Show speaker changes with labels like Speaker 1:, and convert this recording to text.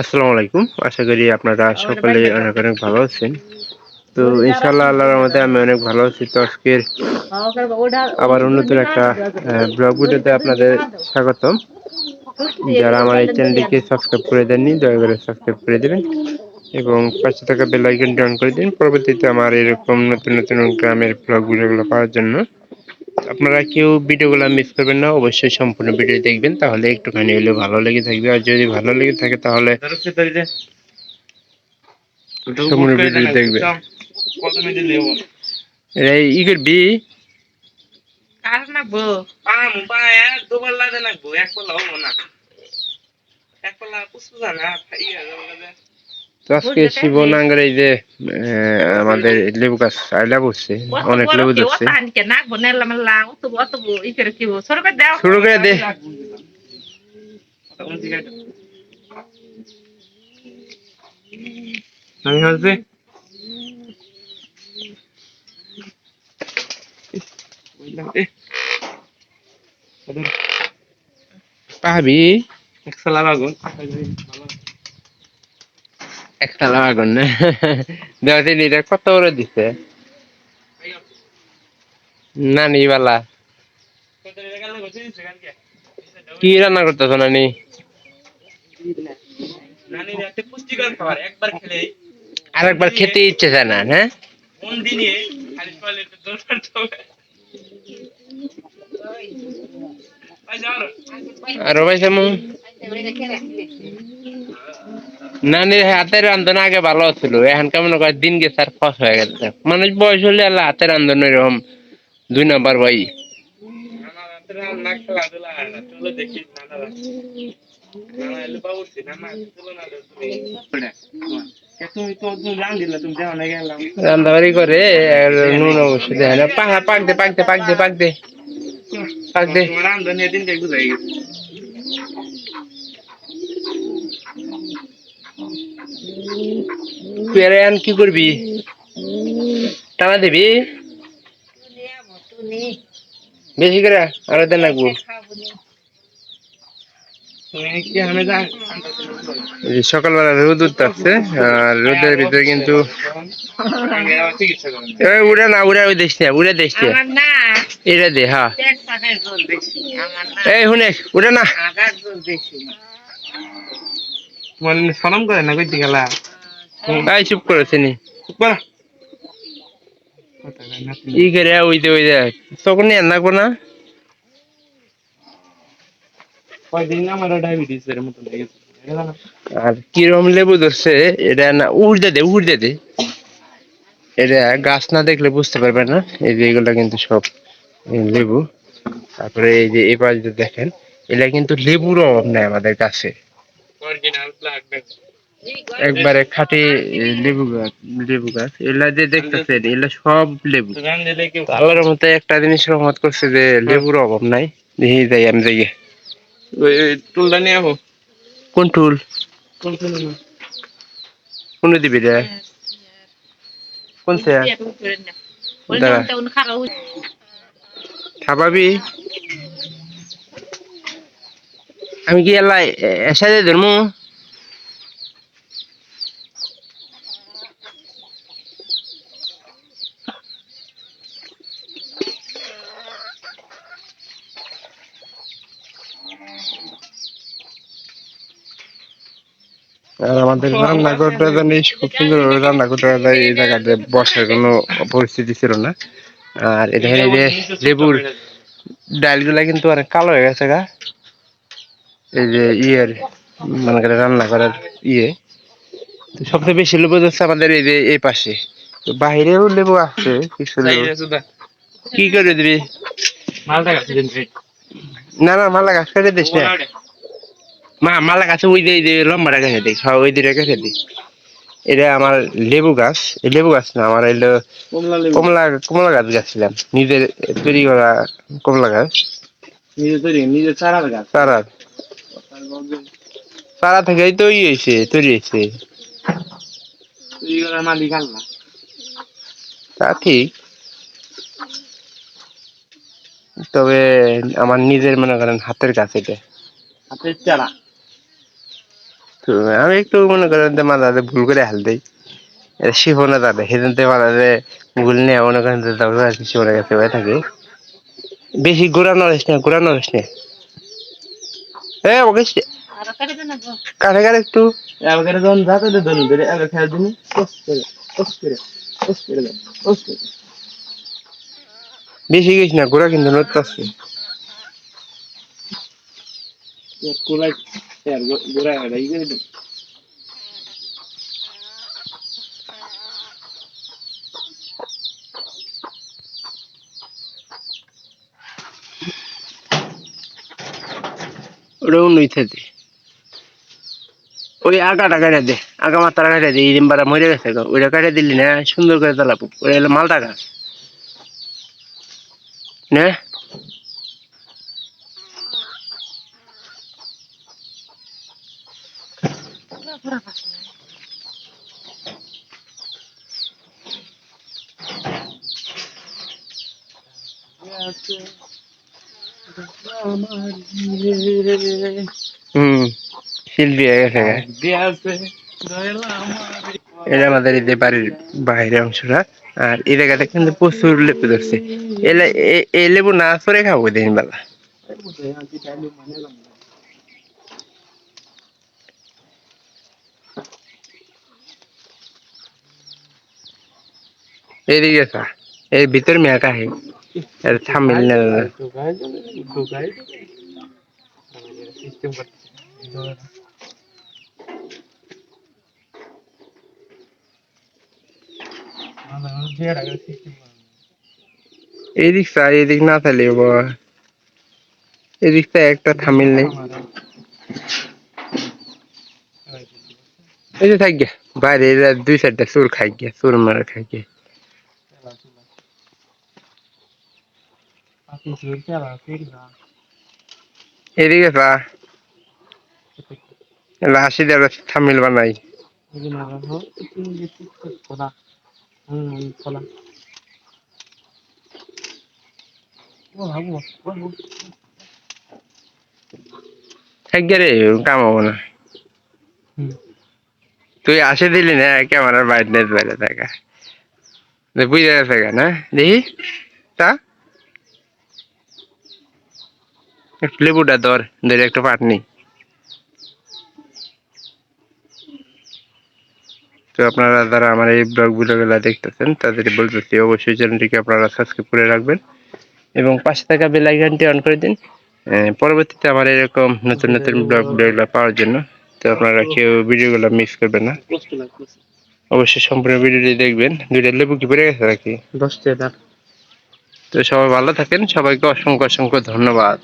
Speaker 1: আসসালামু আলাইকুম। আশা করি আপনারা সকলে অনেক অনেক ভালো আছেন। তো ইনশাআল্লাহ আল্লাহর রহমতে আমি অনেক ভালো আছি। তো আজকের আবার নতুন একটা ব্লগ ভিডিওতে আপনাদের স্বাগতম। যারা আমার এই চ্যানেলটিকে সাবস্ক্রাইব করে দেননি দয়া করে সাবস্ক্রাইব করে দেবেন এবং পাশে থাকা বেল আইকনটি অন করে দিন পরবর্তীতে আমার এরকম নতুন নতুন গ্রামের ব্লগ ভিডিওগুলো পাওয়ার জন্য। আপনারা কেউ ভিডিওগুলো মিস করবেন না, অবশ্যই সম্পূর্ণ ভিডিও দেখবেন, তাহলে একটুখানি হলেও ভালো লেগে থাকবে। আর যদি ভালো লেগে থাকে তাহলে সম্পূর্ণ ভিডিও দেখবেন। এই ই করবি
Speaker 2: কার নাকবো পাম পায় দুবার লাগে নাকবো এক পাল্লা হবো না এক পাল্লা পুষ্পা না ইয়া যাবে।
Speaker 1: তো আজকে শিবনাঙ্গের এই যে আমাদের লেবু গাছ আইলা বসছে, অনেক লেবু ধরছে। শুরু করে দে।
Speaker 2: আমি হচ্ছে
Speaker 1: পাবি
Speaker 2: একসালা বাগুন
Speaker 1: একটা লাগান না দেখতে এটা কত বড় দিছে নানি বালা। কি রান্না করতেছ নানি?
Speaker 2: নানি রাতে পুষ্টিকর খাবার একবার খেলে
Speaker 1: আরেকবার খেতে ইচ্ছে যায় না। হ্যাঁ,
Speaker 2: কোন দিনে খালি টয়লেটে দৌড়াতে হবে।
Speaker 1: আরো ভাই যেমন নানির হাতের রান্ধন আগে ভালো ছিল, এখন কেমন করে দিন গেছে আর ফস হয়ে গেছে। মানুষ বয়স হলে আল্লাহ হাতের রান্ধন এরকম 2 নাম্বার ভাই। রান্দাবাড়ি করে আর নুন অবশ্য দেয় না। পাহা পাক দে পাক দে পাক দে পাক দে পাক দে। তুই আর এখন কি করবি? টানা দিবি বেশি করে আরো দেন লাগবো। সকালবেলা রোদ উঠতেছে আর রোদের ভিতরে কিন্তু উড়ে না উড়ে ওই দেশ না উড়ে দেশ না এটা দে। হ্যাঁ এই শুনে উড়ে না
Speaker 2: সনম করে না কইতে গেলা
Speaker 1: তাই চুপ করেছে নি ই করে ওই যে তখন নিয়ে রাখবো না।
Speaker 2: কয়দিন আমার ডায়াবেটিস এর মতো লেগেছে
Speaker 1: আর কিরম লেবু ধরছে এটা না উড়তে দে উড়তে দে। এটা গাছ না দেখলে বুঝতে পারবে না। এই যে এগুলা কিন্তু সব লেবু। তারপরে এই যে এবার যে দেখেন এটা কিন্তু লেবুর অভাব নাই আমাদের কাছে, একবারে খাঁটি লেবু গাছ। লেবু গাছ এগুলা যে দেখতেছে এগুলা সব লেবু। আল্লাহর মতো একটা জিনিস রহমত করছে যে লেবুর অভাব নাই। দেখি যাই আমি যাই।
Speaker 2: টুলটা নিয়ে আহো।
Speaker 1: কোন টুল? কোন দিবি রে? কোন সে খাবাবি? আমি কি আল্লাহ এসাদে ধরমু? আর আমাদের রান্নাঘরটা জানিস খুব সুন্দর রান্না করতে যায়। এই জায়গাতে বসার কোনো পরিস্থিতি ছিল না। আর এখানে যে লেবুর ডালগুলা কিন্তু অনেক কালো হয়ে গেছে গা। এই যে ইয়ের মনে করে রান্না করার ইয়ে সবচেয়ে বেশি লেবু যাচ্ছে আমাদের এই যে এই পাশে। তো বাহিরেও লেবু আছে কিছু লেবু। কি করে দিবি? না না মালা গাছ কেটে দিস না। মালা গাছে ওই যে লম্বাটা কেটে দিই। হ্যাঁ ওই দিকে কেটে দিই। এটা আমার লেবু গাছ। এই লেবু গাছ না, আমার এলো কমলা কমলা গাছ গাছছিলাম নিজের তৈরি করা কমলা গাছ।
Speaker 2: নিজের চারার গাছ
Speaker 1: চারা চারা থেকেই তৈরি হয়েছে তৈরি হয়েছে।
Speaker 2: মালিক আল্লাহ।
Speaker 1: তা ঠিক, তবে আমার নিজের মনে করেন হাতের কাছে এটা
Speaker 2: হাতের চারা
Speaker 1: তো আমি একটু মনে করেন যে মাঝে ভুল করে হাল দেই, শিফনে যাবে সেদিন তো মাঝে ভুল নিয়ে মনে করেন যে তারপরে আর কি শিফনের কাছে হয়ে থাকে। বেশি ঘোরানো হইস না, ঘোরানো হইস না। ওকে কাঠে কাঠে একটু
Speaker 2: এবারে যখন যাতে দে ধরুন ধরে এবার খেয়াল দিন কস করে কস করে কস করে দাও কস করে
Speaker 1: বেশি গেছ না, ঘোরা কিন্তু নড়তে আসছে।
Speaker 2: কোলাই আর গোড়া এটা ই করে দিন
Speaker 1: ওটা অন্য ইত্যাদি ওই আগাটা কাটা দে, আগা মাথাটা কাটা দে, এই ডিম্বাটা মরে গেছে গো, ওইটা কাটা দিলি না সুন্দর করে চালাবো। ওটা হলো মালটা গাছ না। হম শিল্পী হয়ে গেছে গা। এটা আমাদের এই যে বাড়ির বাইরের অংশটা। আর এই জায়গাটা কিন্তু প্রচুর লেবু ধরছে। এই লেবু না সরে খাবো দিন বেলা। এদিকে আসা, এর ভিতর মেয়াটা হে এর থামিল না। এদিক না থাকলে এদিকটা একটা থামিল নেই। এই যে থাক গিয়া বাইরে দুই চারটা চোর খাই গিয়া, চোর মারা খাই গিয়া। এদিকে পা লাশি দিয়ে থামিল বানাই। থাক গিয়া রে, কাম হবো না। তুই আসে দিলি না ক্যামেরার বাইরে নেট বাইরে থাকা বুঝে গেছে না দেখি তা একটু লেবুটা ধরে একটা পাটনি। তো আপনারা যারা আমার এই ব্লগ ভিডিওগুলো দেখতেছেন তাদের বলতেছি অবশ্যই চ্যানেলটিকে আপনারা সাবস্ক্রাইব করে রাখবেন এবং পাশে থাকা বেল আইকনটি অন করে দিন পরবর্তীতে আমার এরকম নতুন নতুন ব্লগ ভিডিওগুলো পাওয়ার জন্য। তো আপনারা কেউ ভিডিওগুলো মিস করবেন না, অবশ্যই সম্পূর্ণ ভিডিওটি দেখবেন। দুইটা লেবু কি পড়ে গেছে নাকি?
Speaker 2: 10 টাকা।
Speaker 1: তো সবাই ভালো থাকেন, সবাইকে অসংখ্য অসংখ্য ধন্যবাদ।